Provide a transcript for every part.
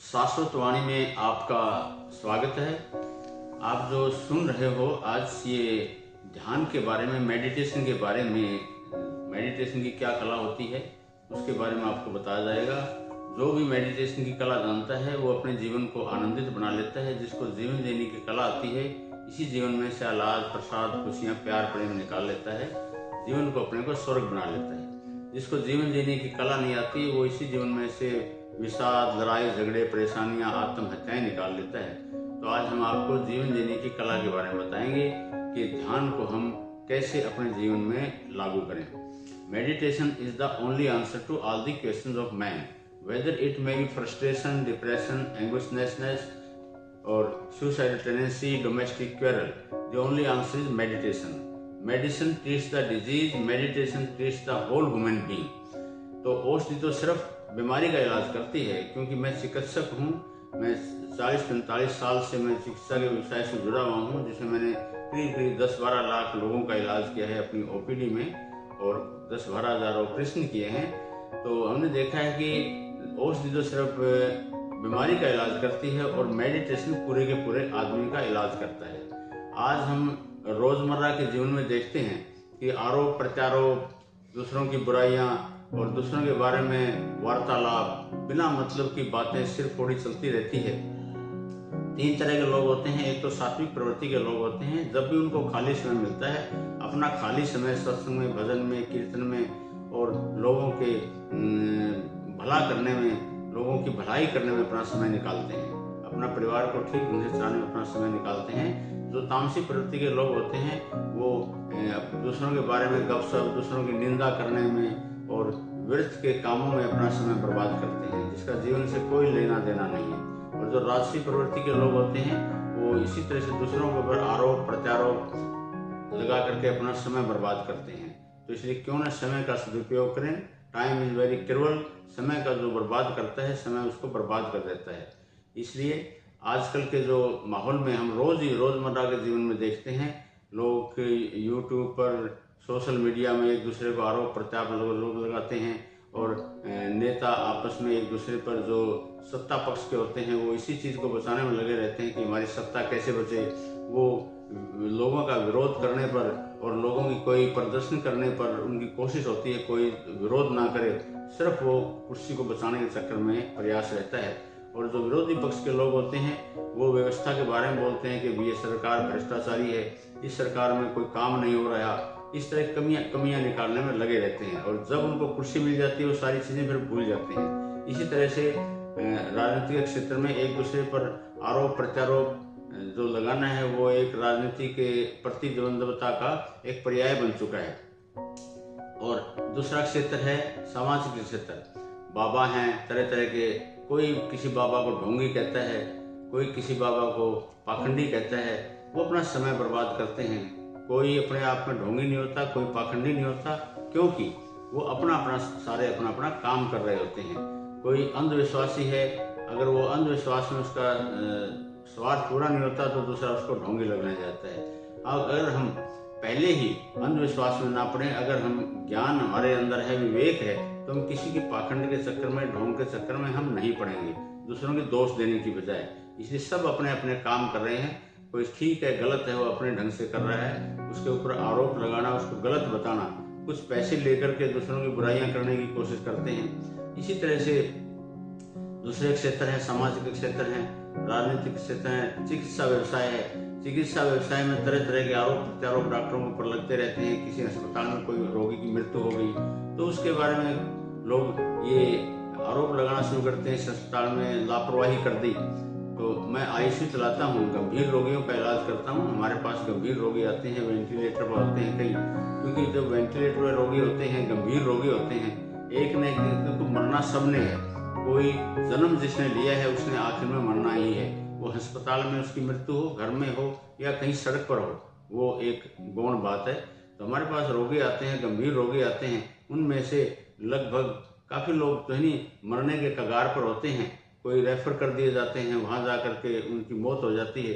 शाश्वत वाणी में आपका स्वागत है। आप जो सुन रहे हो आज ये ध्यान के बारे में, मेडिटेशन के बारे में, मेडिटेशन की क्या कला होती है उसके बारे में आपको बताया जाएगा। जो भी मेडिटेशन की कला जानता है वो अपने जीवन को आनंदित बना लेता है। जिसको जीवन जीने की कला आती है इसी जीवन में से आह्लाद, प्रसाद, खुशियाँ, प्यार, प्रेम निकाल लेता है। जीवन को अपने को स्वर्ग बना लेता है। जिसको जीवन जीने की कला नहीं आती वो इसी जीवन में से विषाद, लड़ाई झगड़े, परेशानियां, आत्महत्याएं निकाल लेता है। तो आज हम आपको जीवन जीने की कला के बारे में बताएंगे कि ध्यान को हम कैसे अपने जीवन में लागू करें। Meditation is the only answer to all the questions of man, whether it may be frustration, depression, anguishness और suicidal tendency, domestic quarrel. The only answer is meditation. Medicine treats the disease, meditation treats the whole human being. तो औषधि तो सिर्फ बीमारी का इलाज करती है। क्योंकि मैं चिकित्सक हूँ, मैं 40-45 साल से मैं चिकित्सा के व्यवसाय से जुड़ा हुआ हूँ, जिसमें मैंने करीब 10-12 लाख लोगों का इलाज किया है अपनी ओपीडी में और 10-12 हज़ार ऑपरेशन किए हैं। तो हमने देखा है कि औषधि तो सिर्फ बीमारी का इलाज करती है और मेडिटेशन पूरे के पूरे आदमी का इलाज करता है। आज हम रोजमर्रा के जीवन में देखते हैं कि आरोप प्रत्यारोप, दूसरों की बुराइयां और दूसरों के बारे में वार्तालाप, बिना मतलब की बातें सिर्फ थोड़ी चलती रहती है। 3 तरह के लोग होते हैं। एक तो सात्विक प्रवृत्ति के लोग होते हैं। जब भी उनको खाली समय मिलता है, अपना खाली समय सत्संग में, भजन में, कीर्तन में और लोगों के भला करने में, लोगों की भलाई करने में अपना समय निकालते हैं। अपना परिवार को ठीक ढंग से चलाने में अपना समय निकालते हैं। जो तामसिक प्रवृत्ति के लोग होते हैं वो दूसरों के बारे में गपशप, दूसरों की निंदा करने में और व्यर्थ के कामों में अपना समय बर्बाद करते हैं, जिसका जीवन से कोई लेना देना नहीं है। और जो राजसी प्रवृत्ति के लोग होते हैं वो इसी तरह से दूसरों के ऊपर आरोप प्रत्यारोप लगा करके अपना समय बर्बाद करते हैं। तो इसलिए क्यों न समय का सदुपयोग करें। Time is very cruel. समय का जो बर्बाद करता है, समय उसको बर्बाद कर देता है। इसलिए आजकल के जो माहौल में हम रोजमर्रा के जीवन में देखते हैं, लोग यूट्यूब पर, सोशल मीडिया में एक दूसरे को आरोप प्रत्यारोप लोग लगाते हैं और नेता आपस में एक दूसरे पर जो सत्ता पक्ष के होते हैं वो इसी चीज़ को बचाने में लगे रहते हैं कि हमारी सत्ता कैसे बचे। वो लोगों का विरोध करने पर और लोगों की कोई प्रदर्शन करने पर उनकी कोशिश होती है कोई विरोध ना करे, सिर्फ वो कुर्सी को बचाने के चक्कर में प्रयास रहता है। और जो विरोधी पक्ष के लोग होते हैं वो व्यवस्था के बारे में बोलते हैं कि ये सरकार भ्रष्टाचारी है, इस सरकार में कोई काम नहीं हो रहा, इस तरह कमियां निकालने में लगे रहते हैं। और जब उनको कुर्सी मिल जाती है वो सारी चीज़ें फिर भूल जाते हैं। इसी तरह से राजनीतिक क्षेत्र में एक दूसरे पर आरोप प्रत्यारोप जो लगाना है वो एक राजनीति के प्रतिद्वंद्विता का एक पर्याय बन चुका है। और दूसरा क्षेत्र है सामाजिक क्षेत्र। बाबा हैं तरह तरह के, कोई किसी बाबा को ढोंगी कहता है, कोई किसी बाबा को पाखंडी कहता है। वो अपना समय बर्बाद करते हैं। कोई अपने आप में ढोंगी नहीं होता, कोई पाखंडी नहीं होता, क्योंकि वो अपना काम कर रहे होते हैं। कोई अंधविश्वासी है, अगर वो अंधविश्वास में उसका स्वार्थ पूरा नहीं होता तो दूसरा उसको ढोंगी लगने जाता है। अगर हम पहले ही अंधविश्वास में ना पड़े, अगर हम ज्ञान हमारे अंदर है, विवेक है, तो हम किसी की पाखंड के चक्कर में, ढोंग के चक्कर में हम नहीं पड़ेंगे, दूसरों के दोष देने की बजाय। इसलिए सब अपने अपने काम कर रहे हैं। कोई ठीक है, गलत है, वो अपने ढंग से कर रहा है। उसके ऊपर आरोप लगाना, उसको गलत बताना, कुछ पैसे लेकर के दूसरों की बुराइयां करने की कोशिश करते हैं। इसी तरह से दूसरे क्षेत्र हैं, सामाजिक क्षेत्र हैं, राजनीतिक क्षेत्र है, चिकित्सा व्यवसाय है। चिकित्सा व्यवसाय में तरह तरह के आरोप प्रत्यारोप डॉक्टरों के ऊपर लगते रहते हैं। किसी अस्पताल में कोई रोगी की मृत्यु हो गई तो उसके बारे में लोग ये आरोप लगाना शुरू करते हैं, इस अस्पताल में लापरवाही कर दी। तो मैं आईसीयू चलाता हूँ, गंभीर रोगियों का इलाज करता हूँ। हमारे पास गंभीर रोगी आते हैं, वेंटिलेटर पर होते हैं कई, क्योंकि जब वेंटिलेटर पर रोगी होते हैं, गंभीर रोगी होते हैं, एक न एक दिन तो मरना सबने है। कोई जन्म जिसने लिया है उसने आखिर में मरना ही है। वो अस्पताल में उसकी मृत्यु हो, घर में हो या कहीं सड़क पर हो, वो एक गौण बात है। तो हमारे पास रोगी आते हैं, गंभीर रोगी आते हैं, उनमें से लगभग काफ़ी लोग तो नहीं मरने के कगार पर होते हैं। कोई रेफर कर दिए जाते हैं, वहाँ जा कर के उनकी मौत हो जाती है।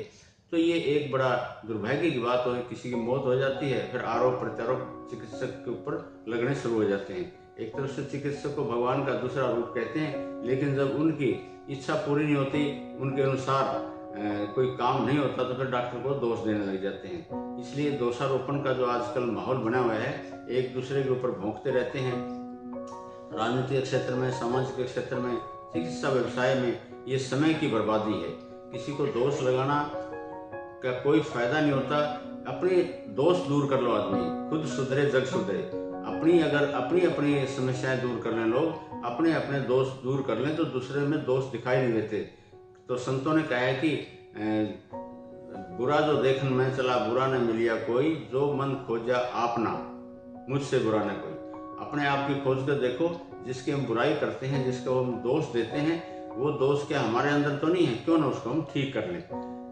तो ये एक बड़ा दुर्भाग्य की बात हो, किसी की मौत हो जाती है, फिर आरोप प्रत्यारोप चिकित्सक के ऊपर लगने शुरू हो जाते हैं। एक तरफ से चिकित्सक को भगवान का दूसरा रूप कहते हैं, लेकिन जब उनकी इच्छा पूरी नहीं होती, उनके अनुसार कोई काम नहीं होता, तो फिर डॉक्टर को दोष देने लग जाते हैं। इसलिए दोषारोपण का जो आजकल माहौल बना हुआ है, एक दूसरे के ऊपर भोंकते रहते हैं। राजनीतिक क्षेत्र में, सामाजिक क्षेत्र में, चिकित्सा व्यवसाय में ये समय की बर्बादी है। किसी को दोष लगाना का कोई फायदा नहीं होता। अपने दोष दूर कर लो, आदमी खुद सुधरे जग सुधरे। अपनी अपनी समस्याएं दूर कर लें लोग, अपने अपने दोष दूर कर लें, तो दूसरे में दोष दिखाई नहीं देते। तो संतों ने कहा है कि बुरा जो देखन में चला, बुरा न मिलिया कोई, जो मन खोजा आपना, मुझसे बुरा न कोई। अपने आप की खोज कर देखो, जिसकी हम बुराई करते हैं, जिसको हम दोष देते हैं, वो दोष क्या हमारे अंदर तो नहीं है, क्यों ना उसको हम ठीक कर लें।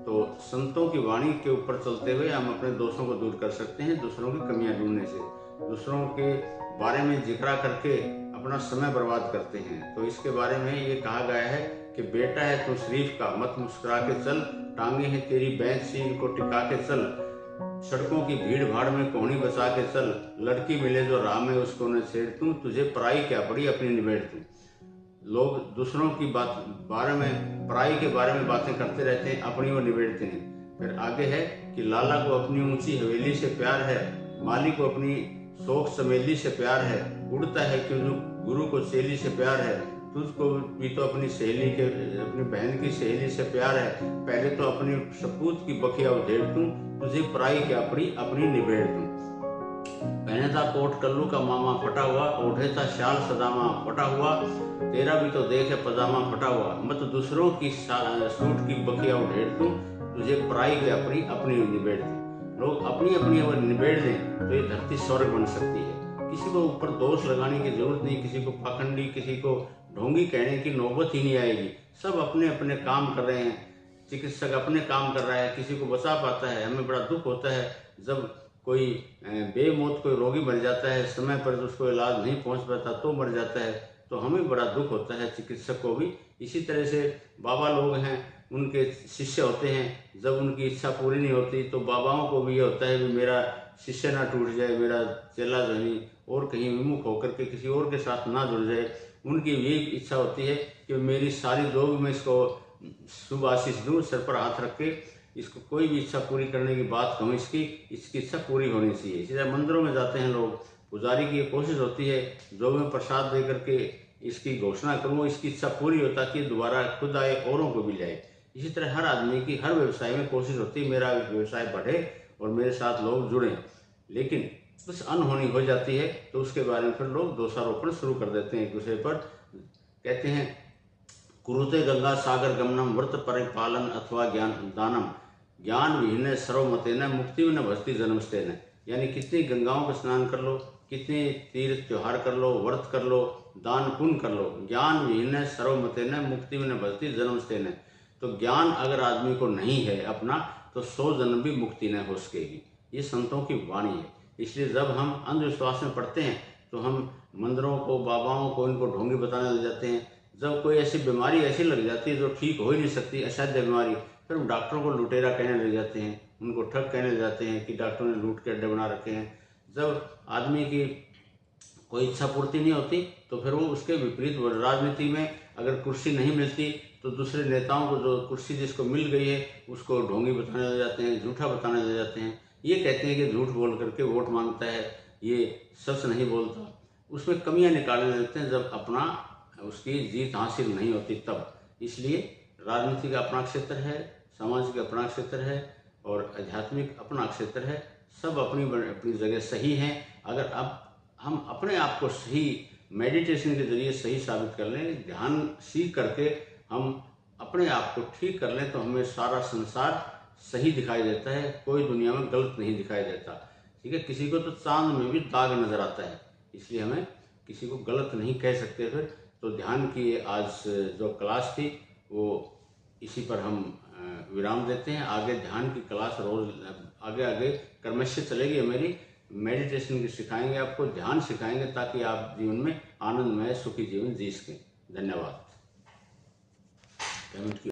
तो संतों की वाणी के ऊपर चलते हुए हम अपने दोषों को दूर कर सकते हैं, दूसरों की कमियां ढूंढने से। दूसरों के बारे में जिक्र करके अपना समय बर्बाद करते हैं। तो इसके बारे में ये कहा गया है कि बेटा है तू शरीफ का, मत मुस्कुरा के चल, टांगे हैं तेरी बैंक सी, इनको टिका के चल, सड़कों की भीड़ भाड़ में कोहनी बचा के चल, लड़की मिले जो राह में उसको न छेड़ तू, तुझे पराई क्या पड़ी अपनी निबेड़ तू। लोग दूसरों की बारे में, पराई के बारे में बातें करते रहते हैं, अपनी वो निबेड़ते नहीं। फिर आगे है कि लाला को अपनी ऊंची हवेली से प्यार है, माली को अपनी शोक चमेली से प्यार है, उड़ता है क्यों गुरु को चेली से प्यार है, तुझको भी तो अपनी सहेली के, अपनी बहन की सहेली से प्यार है, पहले तो अपनी सपूत की बखिया उधेड़ दूं, तुझे पराई क्या पड़ी अपनी निबेड़ दूं। पहने था कोट कल्लू का मामा फटा हुआ, ओढ़े था शाल सदामा फटा हुआ, तेरा भी तो देख है पजामा फटा हुआ, मत दूसरों की सूट की बखिया उधेड़ दूं, तुझे पराई क्या पड़ी अपनी निबेड़ दूं। लोग अपनी अपनी अगर निबेड़ दें तो ये धरती स्वर्ग बन सकती है। किसी को ऊपर दोष लगाने की जरूरत नहीं, किसी को पाखंडी, किसी को ढोंगी कहने की नौबत ही नहीं आएगी। सब अपने अपने काम कर रहे हैं, चिकित्सक अपने काम कर रहा है, किसी को बचा पाता है। हमें बड़ा दुख होता है जब कोई बेमौत कोई रोगी मर जाता है, समय पर उसको इलाज नहीं पहुंच पाता तो मर जाता है, तो हमें बड़ा दुख होता है, चिकित्सक को भी। इसी तरह से बाबा लोग हैं, उनके शिष्य होते हैं, जब उनकी इच्छा पूरी नहीं होती तो बाबाओं को भी ये होता है कि मेरा शिष्य ना टूट जाए, मेरा चेला जो नहीं और कहीं विमुख होकर के किसी और के साथ ना जुड़ जाए। उनकी यही इच्छा होती है कि मेरी सारी जो भी मैं इसको शुभ आशीष दूँ, सर पर हाथ रख के इसको कोई भी इच्छा पूरी करने की बात कहूँ, इसकी इच्छा पूरी होनी चाहिए। इसी तरह मंदिरों में जाते हैं लोग, पुजारी की कोशिश होती है जो मैं प्रसाद दे करके इसकी घोषणा करूँ, इसकी इच्छा पूरी हो ताकि दोबारा खुद आए, औरों को भी लाए। इसी तरह हर आदमी की हर व्यवसाय में कोशिश होती है मेरा व्यवसाय बढ़े और मेरे साथ लोग जुड़ें, लेकिन कुछ अनहोनी हो जाती है तो उसके बारे में फिर लोग दोषारोपण शुरू कर देते हैं एक दूसरे पर। कहते हैं कुरुते गंगा सागर गमनम व्रत परिपालन अथवा ज्ञान दानम, ज्ञान विहीन सर्वमते न मुक्ति न भस्ती जन्मस्ते न। यानी कितनी गंगाओं का स्नान कर लो, कितने तीर्थ त्योहार कर लो, व्रत कर लो, दान पुण्य कर लो, ज्ञान विहीन सर्वमते न मुक्ति न भस्ती जन्मस्ते न। तो ज्ञान अगर आदमी को नहीं है अपना, तो 100 जन्म भी मुक्ति न हो सकेगी। ये संतों की वाणी है। इसलिए जब हम अंधविश्वास में पड़ते हैं तो हम मंदिरों को, बाबाओं को, इनको ढोंगी बताने लग जाते हैं। जब कोई ऐसी बीमारी ऐसी लग जाती है जो ठीक हो ही नहीं सकती, असाध्य बीमारी, फिर हम डॉक्टरों को लुटेरा कहने लग जाते हैं, उनको ठग कहने लग जाते हैं कि डॉक्टरों ने लूट के अड्डे बना रखे हैं। जब आदमी की कोई इच्छा पूर्ति नहीं होती तो फिर वो उसके विपरीत, राजनीति में अगर कुर्सी नहीं मिलती तो दूसरे नेताओं को, जो कुर्सी जिसको मिल गई है उसको ढोंगी बताने लग जाते हैं, झूठा बताने लग जाते हैं। ये कहते हैं कि झूठ बोल करके वोट मांगता है, ये सच नहीं बोलता। उसमें कमियां निकालने लगते हैं जब अपना उसकी जीत हासिल नहीं होती तब। इसलिए राजनीति का अपना क्षेत्र है, समाज का अपना क्षेत्र है और आध्यात्मिक अपना क्षेत्र है। सब अपनी अपनी जगह सही हैं। अगर अब हम अपने आप को सही मेडिटेशन के जरिए सही साबित कर लें, ध्यान सीख करके हम अपने आप को ठीक कर लें, तो हमें सारा संसार सही दिखाई देता है, कोई दुनिया में गलत नहीं दिखाई देता। ठीक है, किसी को तो चांद में भी दाग नजर आता है, इसलिए हमें किसी को गलत नहीं कह सकते। फिर तो ध्यान की आज जो क्लास थी वो इसी पर हम विराम देते हैं। आगे ध्यान की क्लास रोज आगे आगे क्रमशः चलेगी मेरी। मेडिटेशन की सिखाएंगे, आपको ध्यान सिखाएंगे ताकि आप जीवन में आनंदमय सुखी जीवन जी सकें। धन्यवाद।